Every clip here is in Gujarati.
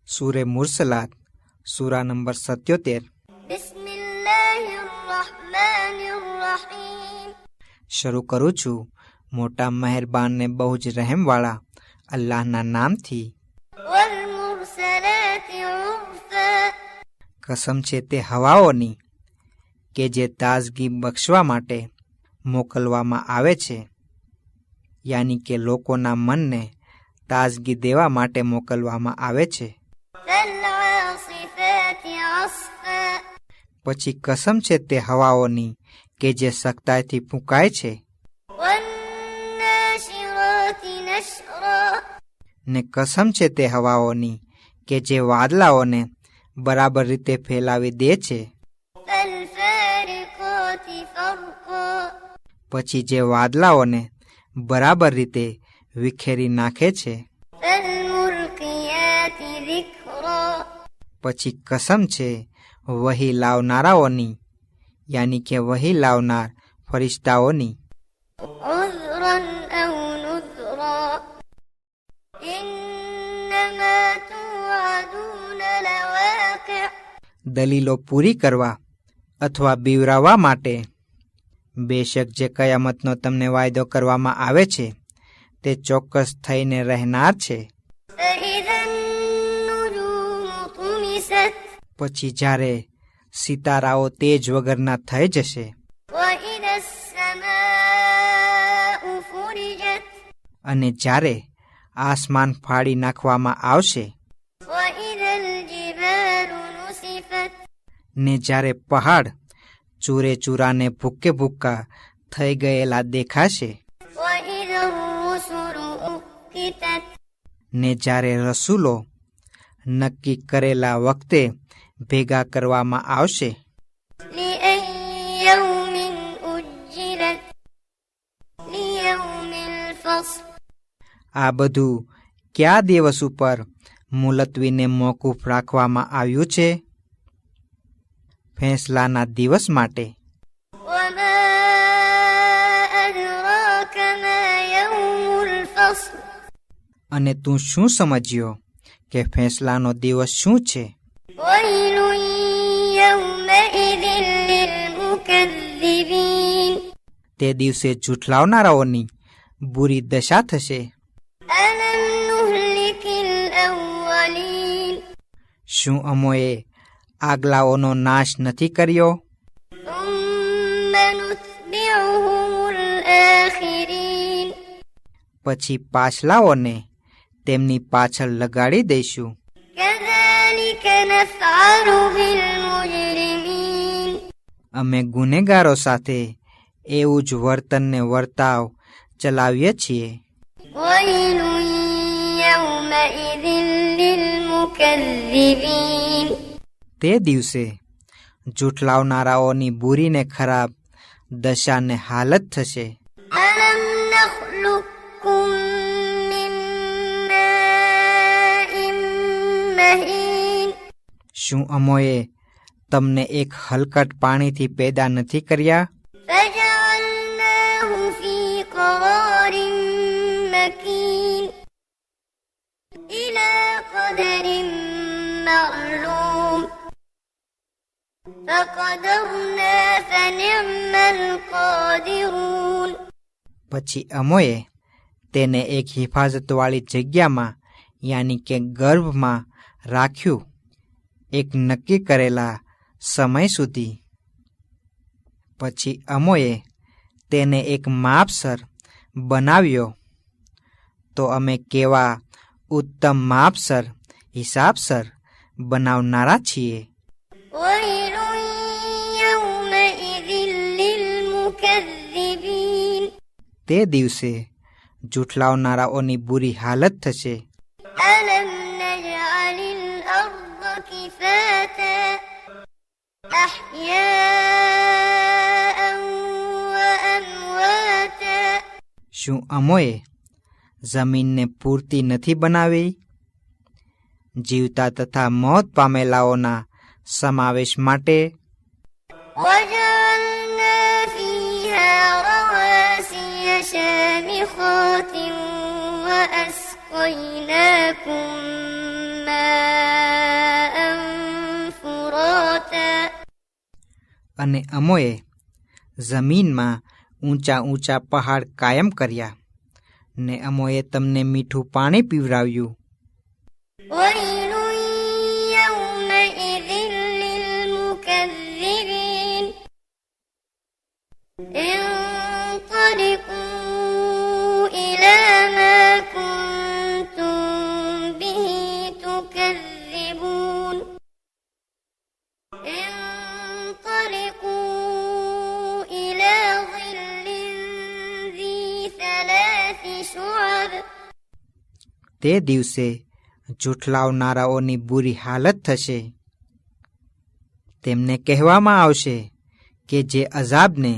सूरे मुरसलात सूरा नंबर 77। શરૂ કરું છું મોટા મહેરબાન ને બહુ જ રહેમવાળા અલ્લાહના નામથી। કસમ છે તે હવાઓની કે જે તાજગી બક્ષવા માટે મોકલવામાં આવે છે, યાની કે લોકોના મનને તાજગી દેવા માટે મોકલવામાં આવે છે। પછી કસમ છે તે હવાઓની કે જે સખ્તાઈથી ફૂંકાય છે, ને કસમ છે તે હવાઓની કે જે વાદળાઓને બરાબર રીતે ફેલાવી દે છે, પછી જે વાદળાઓને બરાબર રીતે વિખેરી નાખે છે। પછી કસમ છે વહી લાવનારાઓની, યાની કે વહી લાવનાર ફરિશ્તાઓની। દલીલો પૂરી કરવા અથવા બીવરાવવા માટે બેશક જે કયામતનો તમને વાયદો કરવામાં આવે છે તે ચોક્કસ થઈને રહેનાર છે। પછી જ્યારે સિતારાઓ તેજ વગરના થઈ જશે, અને જ્યારે આસમાન ફાડી નાખવામાં આવશે, ને જ્યારે પહાડ ચૂરે ચૂરાને ભૂક્કે ભૂક્કા થઈ ગયેલા દેખાશે, ને જ્યારે રસૂલો નક્કી કરેલા વખતે ભેગા કરવામાં આવશે, આ બધું કયા દિવસ ઉપર મુલતવીને મોકૂફ રાખવામાં આવ્યું છે? ફેંસલાના દિવસ માટે। અને તું શું સમજ્યો કે ફેંસલાનો દિવસ શું છે? તે દિવસે જૂઠલાવનારાઓની બુરી દશા થશે। શું અમોએ આગલાઓનો નાશ નથી કર્યો? પછી પાછલાઓને તેમની પાછળ લગાડી દઈશું। અમે ગુનેગારો સાથે એવું જ વર્તનને વર્તાવ ચલાવીએ છીએ। તે દિવસે જૂઠલાવનારાઓની બુરી ને ખરાબ દશાને હાલત થશે। શું અમોએ તમને એક હલકટ પાણીથી પેદા નથી કર્યા? પછી અમોએ તેને એક હિફાજતવાળી જગ્યામાં, યાની કે ગર્ભમાં રાખ્યું એક નક્કી કરેલા સમય સુધી। પછી અમોએ તેને એક માપસર બનાવ્યો, તો અમે કેવા ઉત્તમ માપસર હિસાબસર બનાવનારા છીએ। તે દિવસે જૂઠલાવનારાઓની બુરી હાલત થશે। શું અમોએ જમીનને પૂરતી નથી બનાવી? જીવતા તથા મોત પામેલાઓના સમાવેશ માટે। شامخات وأسقيناكم ماء અને અમોએ જમીનમાં ઊંચા ઊંચા પહાડ કાયમ કર્યા, ને અમોએ તમને મીઠું પાણી પીવડાવ્યું. ويل يومئذ للمكذبين انطلقوا إلى ما كنتم به تكذبون انطلقوا إلى ظل ذي ثلاث شعب. તે દિવસે જૂઠલાવનારાઓની બુરી હાલત થશે. તેમને કહેવામાં આવશે કે જે અઝાબને,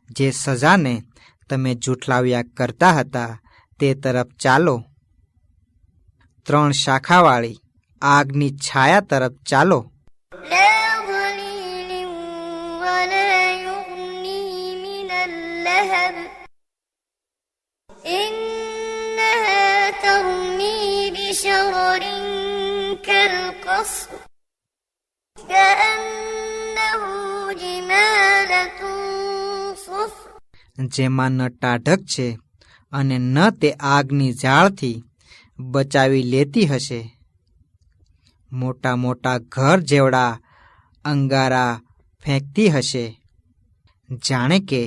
જે સજાને તમે જૂઠલાવ્યા કરતા હતા તે તરફ ચાલો. 3 શાખાવાળી આગની છાયા તરફ ચાલો. لا ظليل ولا يغني من اللهب إنها ترمي بشرر كالقصر كأنه جمالة صفر. જેમાં ન ટાઢક છે અને ન તે આગની ઝાળથી બચાવી લેતી હશે. મોટા મોટા ઘર જેવડા અંગારા ફેંકતી હશે, જાણે કે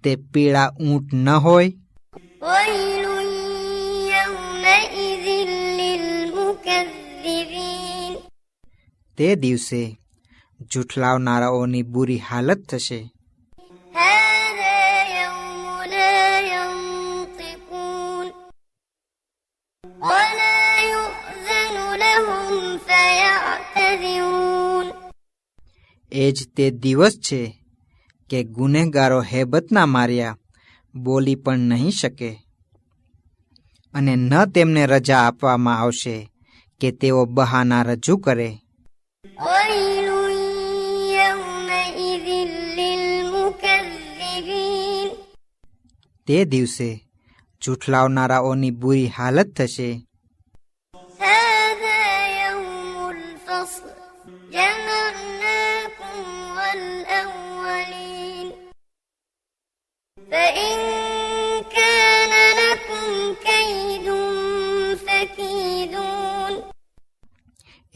તે પીળા ઊંટ ન હોય. ويل يومئذ للمكذبين તે દિવસે જૂઠલાવનારાઓની બુરી હાલત થશે. هذا يوم لا ينطقون ولا يؤذن لهم فيعتذرون. એ જ તે દિવસ છે કે ગુનેગારો હેબતના માર્યા બોલી પણ નહીં શકે, અને ન તેમને રજા આપવામાં આવશે કે તેઓ બહાના રજૂ કરે. ويل يومئذ للمكذبين તે દિવસે જૂઠલાવનારાઓની બુરી હાલત થશે. هذا يوم الفصل جمعناكم والأولين فإن كان لكم كيد فكيدون.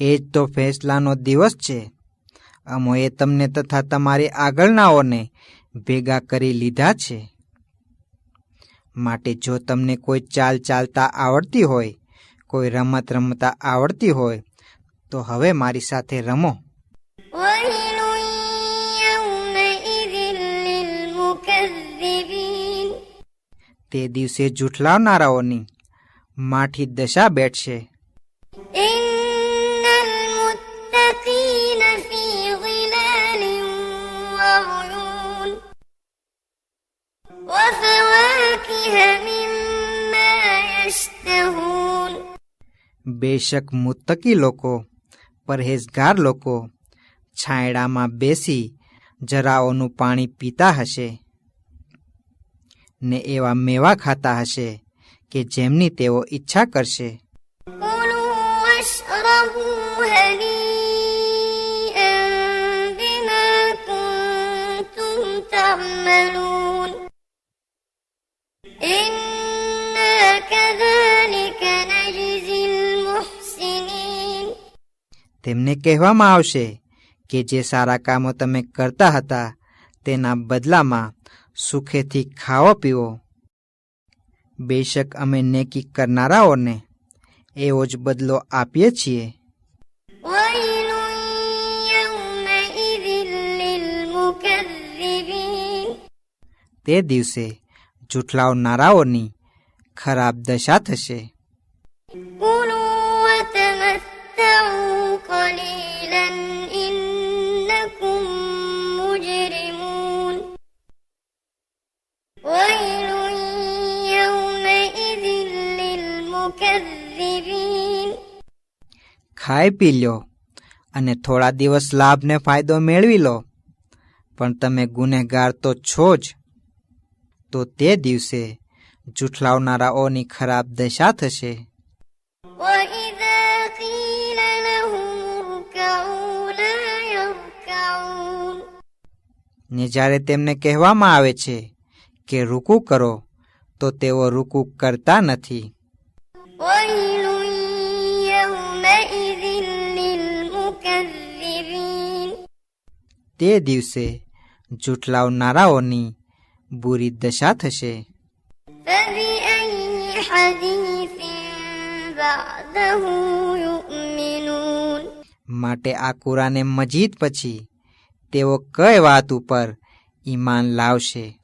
એ જ તો ફેંસલાનો દિવસ છે. અમોએ તમને તથા તમારી આગળનાઓને ભેગા કરી લીધા છે. માટે જો તમને કોઈ ચાલ ચાલતા આવડતી હોય, કોઈ રમત રમતા આવડતી હોય, તો હવે મારી સાથે રમો. ويل يومئذ للمكذبين તે દિવસે જૂઠલાવનારાઓની માઠી દશા બેઠશે. إن المتقين في ظلال وعيون وفواكه مما يشتهون. બેશક મુત્તકી લોકો, પરહેઝગાર લોકો છાંયડામાં બેસી જરાઓનું પાણી પીતા હશે, ને એવા મેવા ખાતા હશે કે જેમની તેઓ ઈચ્છા કરશે. كلوا واشربوا هنيئا بما كنتم تعملون إنا كذلك نجزي المحسنين. તેમને કહેવામાં આવશે કે જે સારા કામો તમે કરતા હતા તેના બદલામાં સુખેથી ખાઓ પીવો. બેશક અમે નેકી કરનારાઓને એવો જ બદલો આપીએ છીએ. ويل يومئذ للمكذبين તે દિવસે જૂઠલાવનારાઓની ખરાબ દશા થશે. كلوا وتمتعوا قليلا إنكم مجرمون ويل يومئذ للمكذبين. ખાઈ પી લ્યો અને થોડા દિવસ લાભને ફાયદો મેળવી લો, પણ તમે ગુનેગાર તો છો જ. તો તે દિવસે જૂઠલાવનારાઓની ખરાબ દશા થશે. وإذا قيل لهم اركعوا لا يركعون ને જ્યારે તેમને કહેવામાં આવે છે કે રૂકુ કરો તો તેઓ રૂકુ કરતા નથી. ويل يومئذ للمكذبين તે દિવસે જુઠલાવનારાઓની બુરી દશા થશે. فبأي حديث بعده يؤمنون માટે આ કુરાને મજીદ પછી તેઓ કઈ વાત ઉપર ઈમાન લાવશે?